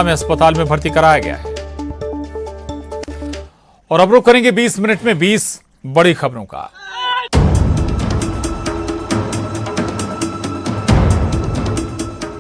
में अस्पताल में भर्ती कराया गया है। और अब रुक करेंगे 20 मिनट में 20 बड़ी खबरों का।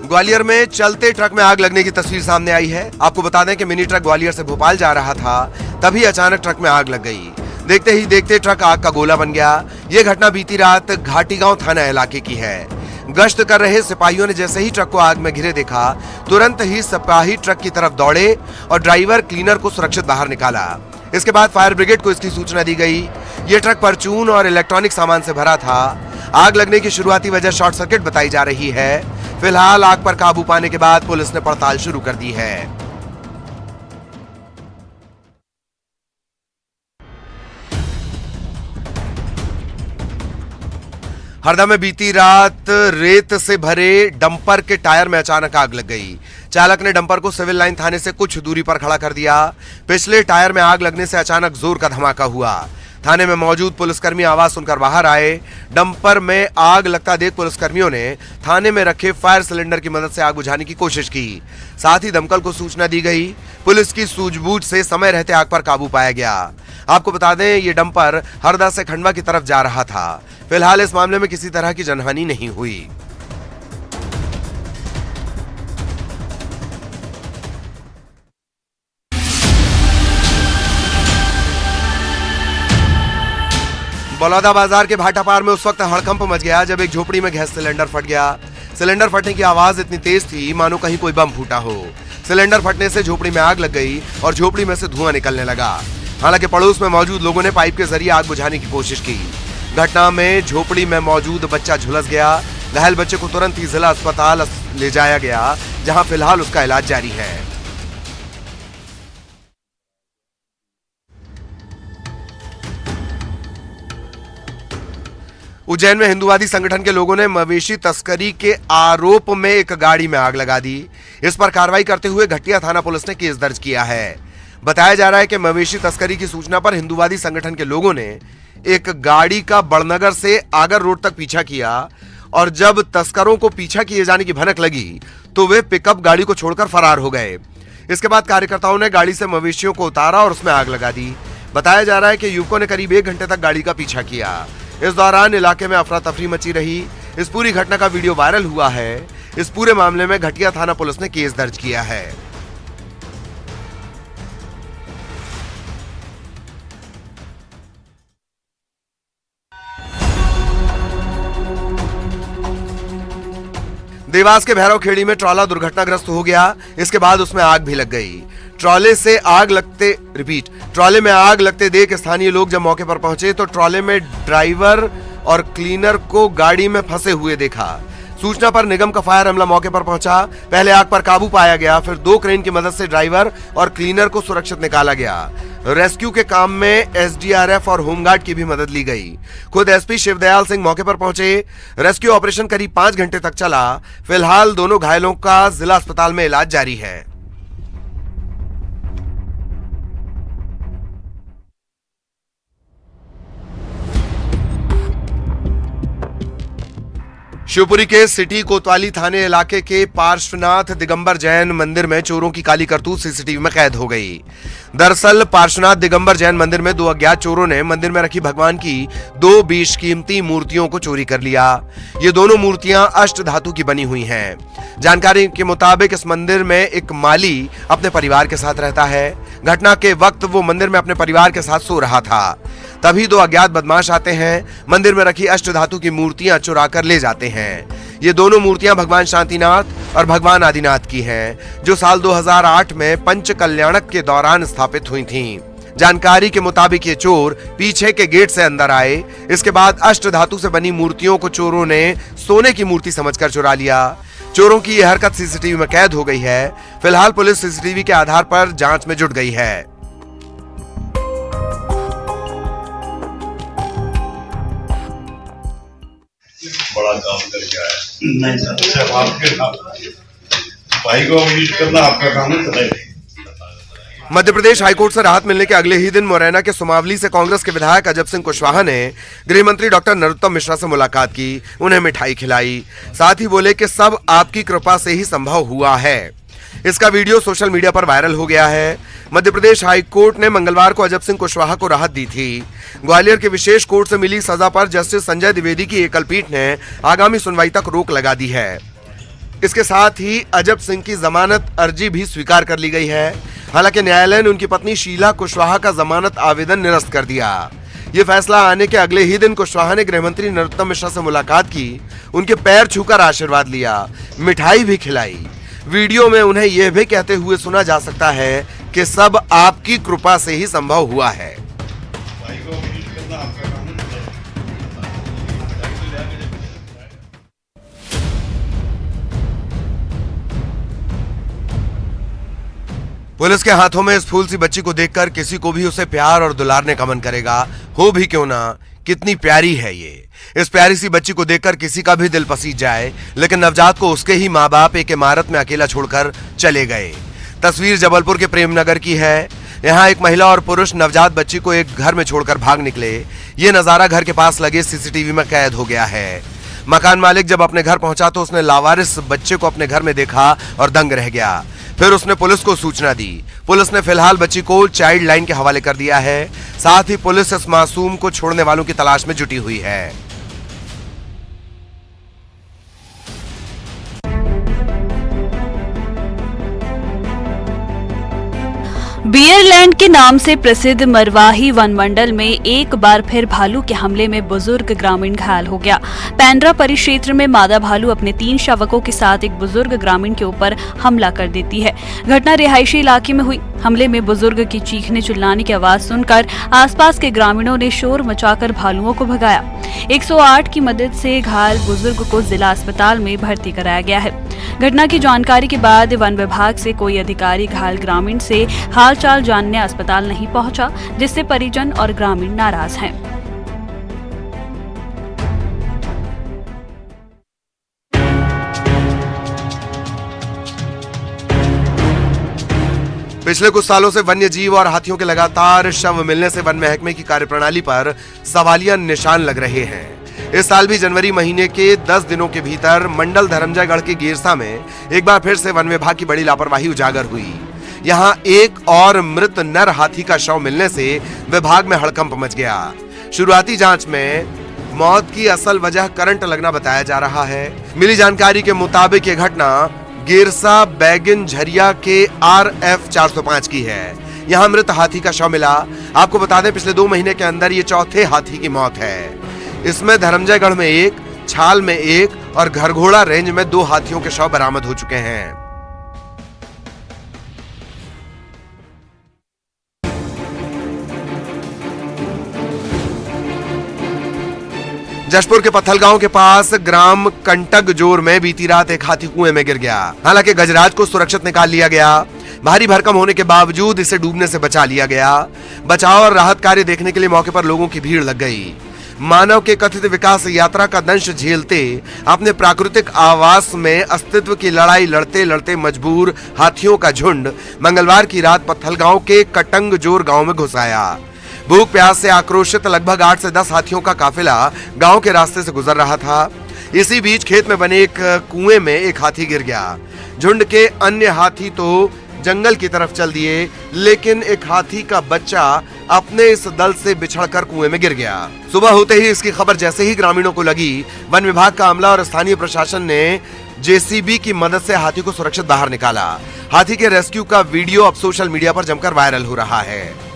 ग्वालियर में चलते ट्रक में आग लगने की तस्वीर सामने आई है। आपको बता दें कि मिनी ट्रक ग्वालियर से भोपाल जा रहा था, तभी अचानक ट्रक में आग लग गई। देखते ही देखते ट्रक आग का गोला बन गया। ये घटना बीती रात घाटीगांव थाना इलाके की है। गश्त कर रहे सिपाहियों ने जैसे ही ट्रक को आग में घिरे देखा, तुरंत ही सिपाही ट्रक की तरफ दौड़े और ड्राइवर क्लीनर को सुरक्षित बाहर निकाला। इसके बाद फायर ब्रिगेड को इसकी सूचना दी गई। ये ट्रक परचून और इलेक्ट्रॉनिक सामान से भरा था। आग लगने की शुरुआती वजह शॉर्ट सर्किट बताई जा रही है। फिलहाल आग पर काबू पाने के बाद पुलिस ने पड़ताल शुरू कर दी है। हरदा में बीती रात रेत से भरे डंपर के टायर में अचानक आग लग गई। चालक ने डंपर को सिविल लाइन थाने से कुछ दूरी पर खड़ा कर दिया। पिछले टायर में आग लगने से अचानक जोर का धमाका हुआ। थाने में मौजूद पुलिसकर्मी आवाज सुनकर बाहर आए। डंपर में आग लगता देख पुलिसकर्मियों ने थाने में रखे फायर सिलेंडर की मदद से आग बुझाने की कोशिश की। साथ ही दमकल को सूचना दी गई। पुलिस की सूझबूझ से समय रहते आग पर काबू पाया गया। आपको बता दें, ये डंपर हरदा से खंडवा की तरफ जा रहा था। फिलहाल इस मामले में किसी तरह की जनहानि नहीं हुई। बलौदा बाजार के भाटापार में उस वक्त हड़कंप मच गया जब एक झोपड़ी में गैस सिलेंडर फट गया। सिलेंडर फटने की आवाज इतनी तेज थी मानो कहीं कोई बम फूटा हो। सिलेंडर फटने से झोपड़ी में आग लग गई और झोपड़ी में से धुआं निकलने लगा। हालांकि पड़ोस में मौजूद लोगों ने पाइप के जरिए आग बुझाने की कोशिश की। घटना में झोपड़ी में मौजूद बच्चा झुलस गया। घायल बच्चे को तुरंत ही जिला अस्पताल ले जाया गया, जहां फिलहाल उसका इलाज जारी है। उज्जैन में हिंदुवादी संगठन के लोगों ने मवेशी तस्करी के आरोप में एक गाड़ी में आग लगा दी। इस पर कार्रवाई करते हुए घटिया थाना पुलिस ने केस दर्ज किया है। बताया जा रहा है कि मवेशी तस्करी की सूचना पर हिंदुवादी संगठन के लोगों ने एक गाड़ी का बड़नगर से आगर रोड तक पीछा किया और जब तस्करों को पीछा किए जाने की भनक लगी तो वे पिकअप गाड़ी को छोड़कर फरार हो गए। इसके बाद कार्यकर्ताओं ने गाड़ी से मवेशियों को उतारा और उसमें आग लगा दी। बताया जा रहा है कि युवकों ने करीब 1 घंटे तक गाड़ी का पीछा किया। इस दौरान इलाके में अफरा तफरी मची रही। इस पूरी घटना का वीडियो वायरल हुआ है। इस पूरे मामले में घटिया थाना पुलिस ने केस दर्ज किया है। देवास के भैरवखेड़ी में ट्रॉला दुर्घटनाग्रस्त हो गया। इसके बाद उसमें आग भी लग गई। ट्रॉले में आग लगते देख स्थानीय लोग जब मौके पर पहुंचे तो ट्रॉले में ड्राइवर और क्लीनर को गाड़ी में फंसे हुए देखा। सूचना पर निगम का फायर अमला मौके पर पहुंचा। पहले आग पर काबू पाया गया, फिर 2 क्रेन की मदद से ड्राइवर और क्लीनर को सुरक्षित निकाला गया। रेस्क्यू के काम में एसडीआरएफ और होमगार्ड की भी मदद ली गई। खुद एसपी शिवदयाल सिंह मौके पर पहुंचे। रेस्क्यू ऑपरेशन करीब 5 घंटे तक चला। फिलहाल दोनों घायलों का जिला अस्पताल में इलाज जारी है। शिवपुरी के सिटी कोतवाली थाने इलाके के पार्श्वनाथ दिगंबर जैन मंदिर में चोरों की काली करतूत सीसीटीवी में कैद हो गई। दरअसल पार्श्वनाथ दिगंबर जैन मंदिर में 2 अज्ञात चोरों ने मंदिर में रखी भगवान की 2 बेशकीमती मूर्तियों को चोरी कर लिया। ये दोनों मूर्तियां अष्ट धातु की बनी हुई हैं। जानकारी के मुताबिक इस मंदिर में एक माली अपने परिवार के साथ रहता है। घटना के वक्त वो मंदिर में अपने परिवार के साथ सो रहा था। तभी 2 अज्ञात बदमाश आते हैं, मंदिर में रखी अष्ट धातु की मूर्तियां चुरा कर ले जाते हैं। ये दोनों मूर्तियां भगवान शांतिनाथ और भगवान आदिनाथ की हैं, जो साल 2008 में पंच कल्याणक के दौरान स्थापित हुई थीं। जानकारी के मुताबिक ये चोर पीछे के गेट से अंदर आए। इसके बाद अष्ट धातु से बनी मूर्तियों को चोरों ने सोने की मूर्ति समझकर चुरा लिया। चोरों की यह हरकत सीसीटीवी में कैद हो गई है। फिलहाल पुलिस सीसीटीवी के आधार पर जांच में जुट गई है। बड़ा काम करके आया। नहीं सर, आपके भाई को अवनीत करना आपका काम है। मध्य प्रदेश हाईकोर्ट से राहत मिलने के अगले ही दिन मुरैना के सुमावली से कांग्रेस के विधायक अजब सिंह कुशवाहा ने गृह मंत्री डॉक्टर नरोत्तम मिश्रा से मुलाकात की, उन्हें मिठाई खिलाई। साथ ही बोले कि सब आपकी कृपा से ही संभव हुआ है। इसका वीडियो सोशल मीडिया पर वायरल हो गया है। मध्य प्रदेश हाई कोर्ट ने मंगलवार को अजब सिंह कुशवाहा को राहत दी थी। ग्वालियर के विशेष कोर्ट से मिली सजा पर जस्टिस संजय द्विवेदी की एकल पीठ ने आगामी सुनवाई तक रोक लगा दी है। इसके साथ ही अजब सिंह की जमानत अर्जी भी स्वीकार कर ली गई है। हालांकि न्यायालय ने उनकी पत्नी शीला कुशवाहा का जमानत आवेदन निरस्त कर दिया। ये फैसला आने के अगले ही दिन कुशवाहा ने गृह मंत्री नरोत्तम मिश्रा से मुलाकात की, उनके पैर छूकर आशीर्वाद लिया, मिठाई भी खिलाई। वीडियो में उन्हें यह भी कहते हुए सुना जा सकता है कि सब आपकी कृपा से ही संभव हुआ है। भाई को अभियुक्त करना आपका काम है। पुलिस के हाथों में इस फूल सी बच्ची को देखकर किसी को भी उसे प्यार और दुलारने का मन करेगा, हो भी क्यों ना। कितनी प्यारी है ये। इस प्यारी सी बच्ची को देखकर किसी का भी दिल पसीज जाए, लेकिन नवजात को उसके ही माँ बाप एक इमारत में अकेला छोड़कर चले गए। तस्वीर जबलपुर के प्रेमनगर की है। यहाँ एक महिला और पुरुष नवजात बच्ची को एक घर में छोड़कर भाग निकले। ये नजारा घर के पास लगे सीसीटीवी में कैद हो गया है। मकान मालिक जब अपने घर पहुंचा तो उसने लावारिस बच्चे को अपने घर में देखा और दंग रह गया। फिर उसने पुलिस को सूचना दी। पुलिस ने फिलहाल बच्ची को चाइल्ड लाइन के हवाले कर दिया है। साथ ही पुलिस इस मासूम को छोड़ने वालों की तलाश में जुटी हुई है। बियरलैंड के नाम से प्रसिद्ध मरवाही वन मंडल में एक बार फिर भालू के हमले में बुजुर्ग ग्रामीण घायल हो गया। पेंड्रा परिक्षेत्र में मादा भालू अपने 3 शावकों के साथ एक बुजुर्ग ग्रामीण के ऊपर हमला कर देती है। घटना रिहायशी इलाके में हुई। हमले में बुजुर्ग की चीखने चिल्लाने की आवाज सुनकर आसपास के ग्रामीणों ने शोर मचाकर भालुओं को भगाया। 108 की मदद से घायल बुजुर्ग को जिला अस्पताल में भर्ती कराया गया है। घटना की जानकारी के बाद वन विभाग से कोई अधिकारी घायल ग्रामीण से हालचाल जानने अस्पताल नहीं पहुंचा, जिससे परिजन और ग्रामीण नाराज हैं। पिछले कुछ सालों से वन्य जीव और हाथियों के लगातार शव मिलने से वन महकमे की कार्यप्रणाली पर सवालिया निशान लग रहे हैं। इस साल भी जनवरी महीने के 10 दिनों के भीतर मंडल धर्मजयगढ़ के गेरसा में एक बार फिर से वन विभाग की बड़ी लापरवाही उजागर हुई। यहाँ एक और मृत नर हाथी का शव मिलने से विभाग में हड़कंप मच गया। शुरुआती जांच में मौत की असल वजह करंट लगना बताया जा रहा है। मिली जानकारी के मुताबिक ये घटना गेरसा बैगिन झरिया के RF 405 की है। यहाँ मृत हाथी का शव मिला। आपको बता दें, पिछले 2 महीने के अंदर ये चौथे हाथी की मौत है। इसमें धर्मजयगढ़ में 1, छाल में 1 और घरघोड़ा रेंज में 2 हाथियों के शव बरामद हो चुके हैं। जशपुर के पत्थलगांव के पास ग्राम कंटकजोर में बीती रात एक हाथी कुएं में गिर गया। हालांकि गजराज को सुरक्षित निकाल लिया गया। भारी भरकम होने के बावजूद इसे डूबने से बचा लिया गया। बचाव और राहत कार्य देखने के लिए मौके पर लोगों की भीड़ लग गई। मानव के कथित विकास यात्रा का दंश झेलते अपने प्राकृतिक आवास में अस्तित्व की लड़ाई लड़ते लड़ते मजबूर हाथियों का झुंड मंगलवार की रात पत्थलगांव के कटंगजोर गांव में घुस आया। भूख प्यास से आक्रोशित लगभग 8 से 10 हाथियों का काफिला गांव के रास्ते से गुजर रहा था। इसी बीच खेत में बने एक कुएं में एक हाथी गिर गया। झुंड के अन्य हाथी तो जंगल की तरफ चल दिए, लेकिन एक हाथी का बच्चा अपने इस दल से बिछड़कर कुएं में गिर गया। सुबह होते ही इसकी खबर जैसे ही ग्रामीणों को लगी, वन विभाग का अमला और स्थानीय प्रशासन ने JCB की मदद से हाथी को सुरक्षित बाहर निकाला। हाथी के रेस्क्यू का वीडियो अब सोशल मीडिया पर जमकर वायरल हो रहा है।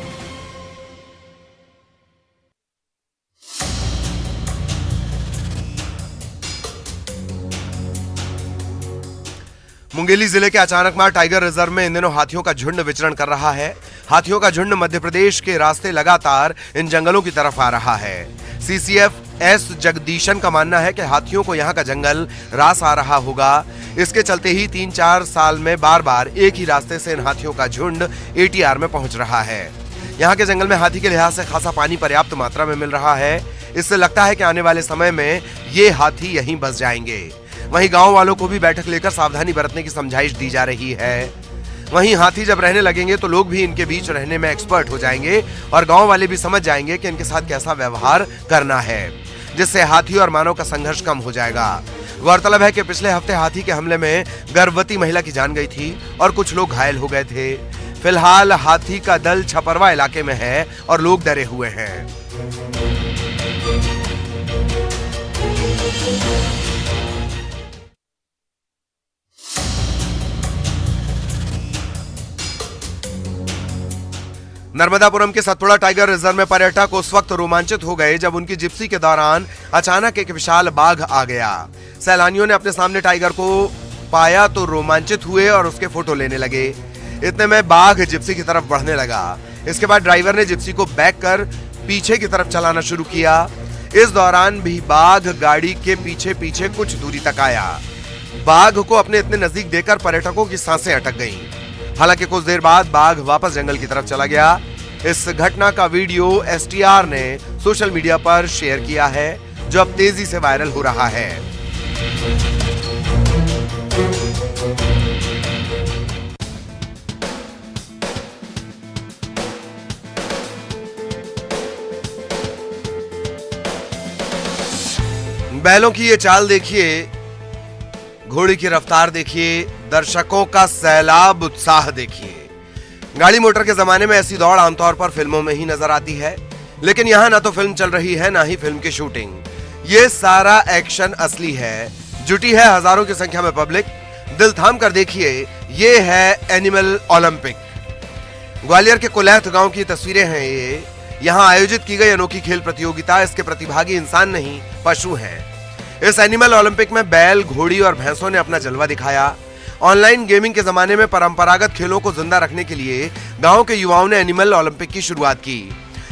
मुंगेली जिले के अचानकमार टाइगर रिजर्व में इन दिनों हाथियों का झुंड विचरण कर रहा है। हाथियों का झुंड मध्य प्रदेश के रास्ते लगातार इन जंगलों की तरफ आ रहा है। CCF S जगदीशन का मानना है कि हाथियों को यहाँ का जंगल रास आ रहा होगा। इसके चलते ही 3-4 साल में बार बार एक ही रास्ते से इन हाथियों का झुंड ATR में पहुंच रहा है। यहाँ के जंगल में हाथी के लिहाज से खासा पानी पर्याप्त मात्रा में मिल रहा है। इससे लगता है कि आने वाले समय में ये हाथी यहीं बस जाएंगे। वहीं गांव वालों को भी बैठक लेकर सावधानी बरतने की समझाइश दी जा रही है। वहीं हाथी जब रहने लगेंगे तो लोग भी इनके बीच रहने में एक्सपर्ट हो जाएंगे और गांव वाले भी समझ जाएंगे कि इनके साथ कैसा व्यवहार करना है, जिससे हाथी और मानव का संघर्ष कम हो जाएगा। गौरतलब है कि पिछले हफ्ते हाथी के हमले में गर्भवती महिला की जान गई थी और कुछ लोग घायल हो गए थे। फिलहाल हाथी का दल छपरवा इलाके में है और लोग डरे हुए हैं। नर्मदापुरम के सतपुड़ा टाइगर रिजर्व में पर्यटक उस वक्त रोमांचित हो गए जब उनकी जिप्सी के दौरान अचानक एक विशाल बाघ आ गया। सैलानियों ने अपने सामने टाइगर को पाया तो रोमांचित हुए और उसके फोटो लेने लगे। इतने में बाघ जिप्सी की तरफ बढ़ने लगा। इसके बाद ड्राइवर ने जिप्सी को बैक कर पीछे की तरफ चलाना शुरू किया। इस दौरान भी बाघ गाड़ी के पीछे पीछे कुछ दूरी तक आया। बाघ को अपने इतने नजदीक देखकर पर्यटकों की सांसें अटक गईं। हालांकि कुछ देर बाद बाघ वापस जंगल की तरफ चला गया। इस घटना का वीडियो STR ने सोशल मीडिया पर शेयर किया है, जो अब तेजी से वायरल हो रहा है। बैलों की ये चाल देखिए, घोड़ी की रफ्तार देखिए, दर्शकों का सैलाब उत्साह देखिए। गाड़ी मोटर के जमाने में ऐसी दौड़ आमतौर पर फिल्मों में ही नजर आती है, लेकिन यहाँ ना तो फिल्म चल रही है ना ही फिल्म की शूटिंग। ये सारा एक्शन असली है। जुटी है हजारों की संख्या में पब्लिक। दिल थाम कर देखिए, ये है एनिमल ओलंपिक। ग्वालियर के कुलैथ गांव की तस्वीरें हैं ये। यहाँ आयोजित की गई अनोखी खेल प्रतियोगिता, इसके प्रतिभागी इंसान नहीं पशु हैं। इस एनिमल ओलंपिक में बैल, घोड़ी और भैंसों ने अपना जलवा दिखाया। ऑनलाइन गेमिंग के जमाने में परंपरागत खेलों को जिंदा रखने के लिए गांव के युवाओं ने एनिमल ओलंपिक की शुरुआत की।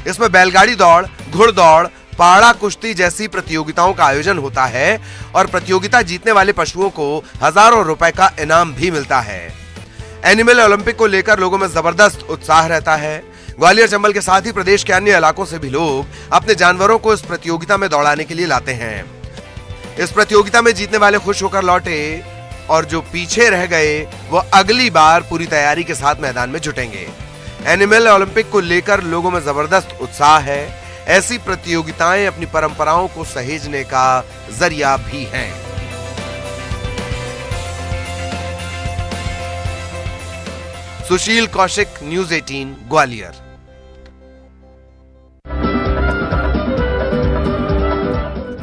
इसमें बैलगाड़ी दौड़, घुड़दौड़, पाड़ा कुश्ती जैसी प्रतियोगिताओं का आयोजन होता है और प्रतियोगिता जीतने वाले पशुओं को हजारों रुपए का इनाम भी मिलता है। एनिमल ओलंपिक को लेकर लोगों में जबरदस्त उत्साह रहता है। ग्वालियर चंबल के साथ ही प्रदेश के अन्य इलाकों से भी लोग अपने जानवरों को इस प्रतियोगिता में दौड़ाने के लिए लाते हैं। इस प्रतियोगिता में जीतने वाले खुश होकर लौटे और जो पीछे रह गए वो अगली बार पूरी तैयारी के साथ मैदान में जुटेंगे। एनिमल ओलंपिक को लेकर लोगों में जबरदस्त उत्साह है। ऐसी प्रतियोगिताएं अपनी परंपराओं को सहेजने का जरिया भी हैं। सुशील कौशिक, न्यूज़ 18 ग्वालियर।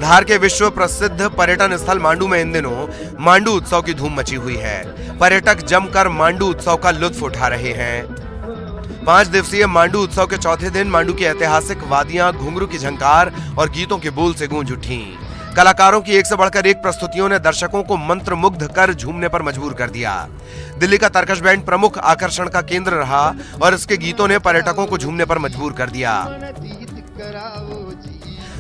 धार के विश्व प्रसिद्ध पर्यटन स्थल मांडू में इन दिनों मांडू उत्सव की धूम मची हुई है। पर्यटक जमकर मांडू उत्सव का लुत्फ उठा रहे हैं। 5 दिवसीय मांडू उत्सव के चौथे दिन मांडू की ऐतिहासिक वादियां घुंघरू की झंकार और गीतों के बोल से गूंज उठी। कलाकारों की एक से बढ़कर एक प्रस्तुतियों ने दर्शकों को मंत्रमुग्ध कर झूमने पर मजबूर कर दिया। दिल्ली का तर्कश बैंड प्रमुख आकर्षण का केंद्र रहा और इसके गीतों ने पर्यटकों को झूमने पर मजबूर कर दिया।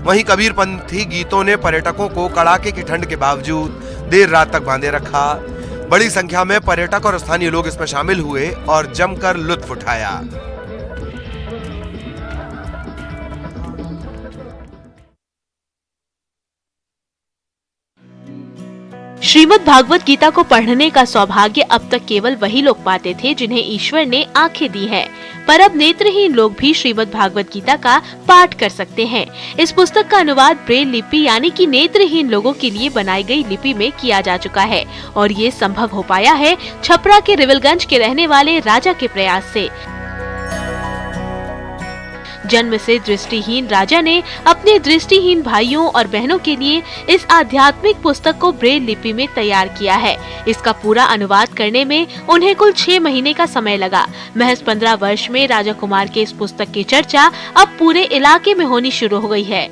वहीं कबीरपंथी गीतों ने पर्यटकों को कड़ाके की ठंड के बावजूद देर रात तक बांधे रखा। बड़ी संख्या में पर्यटक और स्थानीय लोग इसमें शामिल हुए और जमकर लुत्फ उठाया। श्रीमद् भागवत गीता को पढ़ने का सौभाग्य अब तक केवल वही लोग पाते थे जिन्हें ईश्वर ने आंखें दी है, पर अब नेत्रहीन लोग भी श्रीमद् भागवत गीता का पाठ कर सकते हैं। इस पुस्तक का अनुवाद ब्रेल लिपि यानी कि नेत्रहीन लोगों के लिए बनाई गई लिपि में किया जा चुका है और ये संभव हो पाया है छपरा के रिविलगंज के रहने वाले राजा के प्रयास से। जन्म से दृष्टिहीन राजा ने अपने दृष्टिहीन भाइयों और बहनों के लिए इस आध्यात्मिक पुस्तक को ब्रेल लिपि में तैयार किया है। इसका पूरा अनुवाद करने में उन्हें कुल 6 महीने का समय लगा। महज 15 वर्ष में राजा कुमार के इस पुस्तक की चर्चा अब पूरे इलाके में होनी शुरू हो गई है।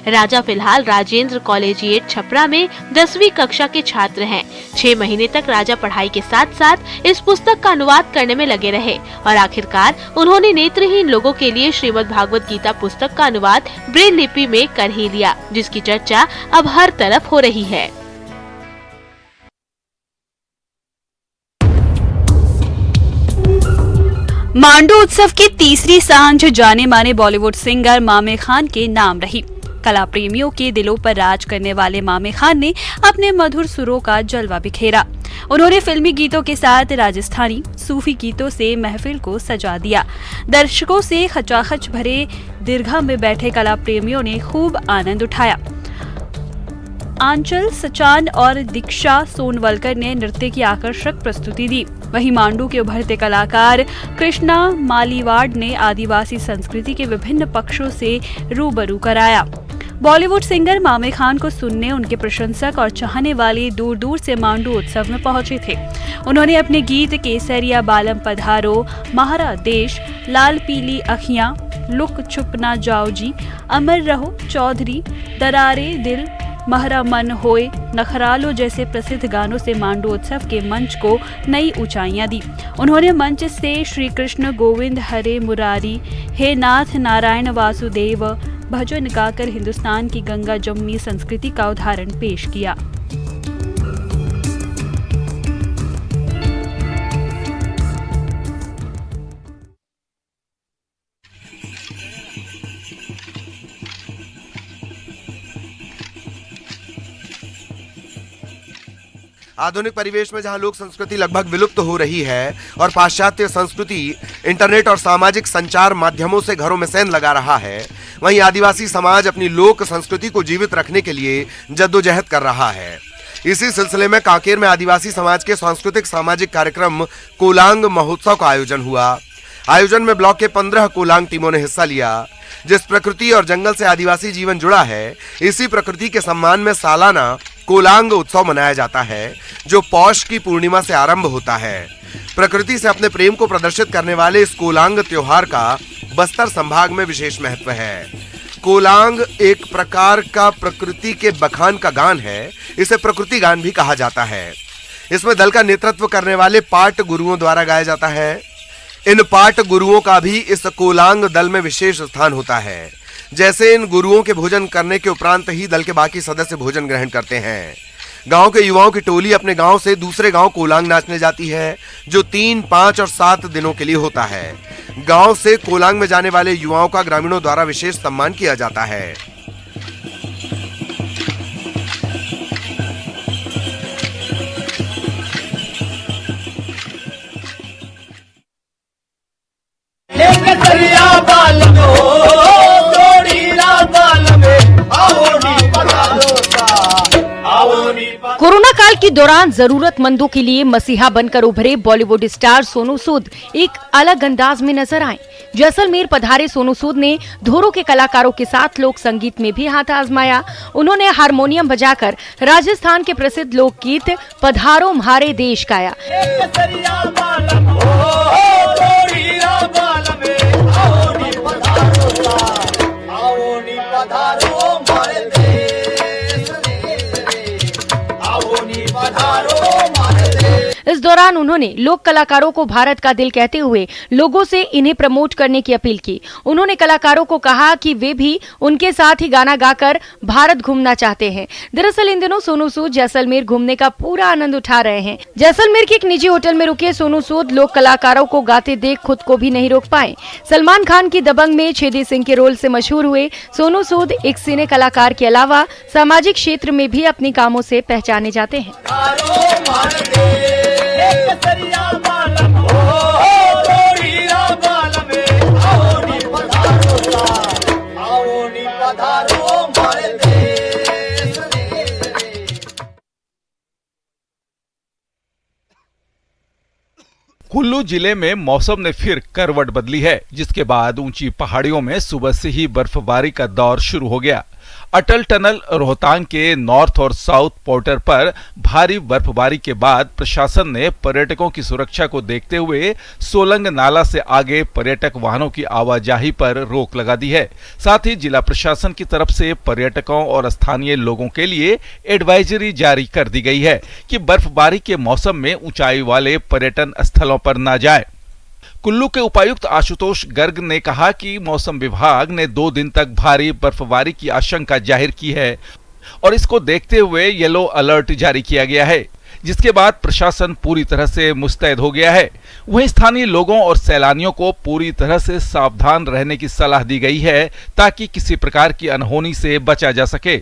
राजा फिलहाल राजेंद्र कॉलेजिएट छपरा में 10वीं कक्षा के छात्र हैं। 6 महीने तक राजा पढ़ाई के साथ साथ इस पुस्तक का अनुवाद करने में लगे रहे और आखिरकार उन्होंने नेत्रहीन लोगों के लिए श्रीमद् भागवत गीता पुस्तक का अनुवाद ब्रेल लिपि में कर ही लिया, जिसकी चर्चा अब हर तरफ हो रही है। मांडू उत्सव की तीसरी सांझ जाने माने बॉलीवुड सिंगर मामे खान के नाम रही। कला प्रेमियों के दिलों पर राज करने वाले मामे खान ने अपने मधुर सुरों का जलवा बिखेरा। उन्होंने फिल्मी गीतों के साथ राजस्थानी सूफी गीतों से महफिल को सजा दिया। दर्शकों से खचाखच भरे दीर्घा में बैठे कला प्रेमियों ने खूब आनंद उठाया। आंचल सचान और दीक्षा सोनवलकर ने नृत्य की आकर्षक प्रस्तुति दी। वहीं मांडू के उभरते कलाकार कृष्णा मालीवाड़ ने आदिवासी संस्कृति के विभिन्न पक्षों से रूबरू कराया। बॉलीवुड सिंगर मामे खान को सुनने उनके प्रशंसक और चाहने वाले दूर दूर से मांडू उत्सव में पहुंचे थे। उन्होंने अपने गीत केसरिया बालम पधारो, महारा देश, लाल पीली अखियां, लुक छुप ना जाओ जी, अमर रहो चौधरी, दरारे दिल, महरा मन होए, नखरालो जैसे प्रसिद्ध गानों से मांडू उत्सव के मंच को नई ऊंचाइयां दी। उन्होंने मंच से श्री कृष्ण गोविंद हरे मुरारी, हे नाथ नारायण वासुदेव भजन गाकर हिंदुस्तान की गंगा जमुनी संस्कृति का उदाहरण पेश किया। आधुनिक परिवेश में जहां लोक संस्कृति लगभग विलुप्त हो रही है और पाश्चात्य संस्कृति इंटरनेट और सामाजिक संचार माध्यमों से घरों में सेंध लगा रहा है, वहीं आदिवासी समाज अपनी लोक संस्कृति को जीवित रखने के लिए जद्दोजहद कर रहा है। इसी सिलसिले में कांकेर में आदिवासी समाज के सांस्कृतिक सामाजिक कार्यक्रम कोलांग महोत्सव का आयोजन हुआ। आयोजन में ब्लॉक के 15 कोलांग टीमों ने हिस्सा लिया। जिस प्रकृति और जंगल से आदिवासी जीवन जुड़ा है, इसी प्रकृति के सम्मान में सालाना कोलांग उत्सव मनाया जाता है, जो पौष की पूर्णिमा से आरंभ होता है। प्रकृति से अपने प्रेम को प्रदर्शित करने वाले इस कोलांग त्योहार का बस्तर संभाग में विशेष महत्व है। कोलांग एक प्रकार का प्रकृति के बखान का गान है। इसे प्रकृति गान भी कहा जाता है। इसमें दल का नेतृत्व करने वाले पाट गुरुओं द्वारा गाया जाता है। इन पाट गुरुओं का भी इस कोलांग दल में विशेष स्थान होता है। जैसे इन गुरुओं के भोजन करने के उपरांत ही दल के बाकी सदस्य भोजन ग्रहण करते हैं। गांव के युवाओं की टोली अपने गांव से दूसरे गांव कोलांग नाचने जाती है, जो 3, 5 और 7 दिनों के लिए होता है। गांव से कोलांग में जाने वाले युवाओं का ग्रामीणों द्वारा विशेष सम्मान किया जाता है। कोरोना काल के दौरान जरूरतमंदों के लिए मसीहा बनकर उभरे बॉलीवुड स्टार सोनू सूद एक अलग अंदाज में नजर आए। जैसलमेर पधारे सोनू सूद ने धोरों के कलाकारों के साथ लोक संगीत में भी हाथ आजमाया। उन्होंने हारमोनियम बजाकर राजस्थान के प्रसिद्ध लोकगीत पधारो म्हारे देश गाया। इस दौरान उन्होंने लोक कलाकारों को भारत का दिल कहते हुए लोगों से इन्हें प्रमोट करने की अपील की। उन्होंने कलाकारों को कहा कि वे भी उनके साथ ही गाना गाकर भारत घूमना चाहते हैं। दरअसल इन दिनों सोनू सूद जैसलमेर घूमने का पूरा आनंद उठा रहे हैं। जैसलमेर के एक निजी होटल में रुके सोनू सूद लोक कलाकारों को गाते देख खुद को भी नहीं रोक पाए। सलमान खान की दबंग में छेदी सिंह के रोल से मशहूर हुए सोनू सूद एक सिने कलाकार के अलावा सामाजिक क्षेत्र में भी अपने कामों से पहचाने जाते हैं। कुल्लू जिले में मौसम ने फिर करवट बदली है, जिसके बाद ऊंची पहाड़ियों में सुबह से ही बर्फबारी का दौर शुरू हो गया। अटल टनल रोहतांग के नॉर्थ और साउथ पोर्टर पर भारी बर्फबारी के बाद प्रशासन ने पर्यटकों की सुरक्षा को देखते हुए सोलंग नाला से आगे पर्यटक वाहनों की आवाजाही पर रोक लगा दी है। साथ ही जिला प्रशासन की तरफ से पर्यटकों और स्थानीय लोगों के लिए एडवाइजरी जारी कर दी गई है कि बर्फबारी के मौसम में ऊंचाई वाले पर्यटन स्थलों पर न जाएं। कुल्लू के उपायुक्त आशुतोष गर्ग ने कहा कि मौसम विभाग ने 2 दिन तक भारी बर्फबारी की आशंका जाहिर की है और इसको देखते हुए येलो अलर्ट जारी किया गया है, जिसके बाद प्रशासन पूरी तरह से मुस्तैद हो गया है। वहीं स्थानीय लोगों और सैलानियों को पूरी तरह से सावधान रहने की सलाह दी गई है ताकि किसी प्रकार की अनहोनी से बचा जा सके।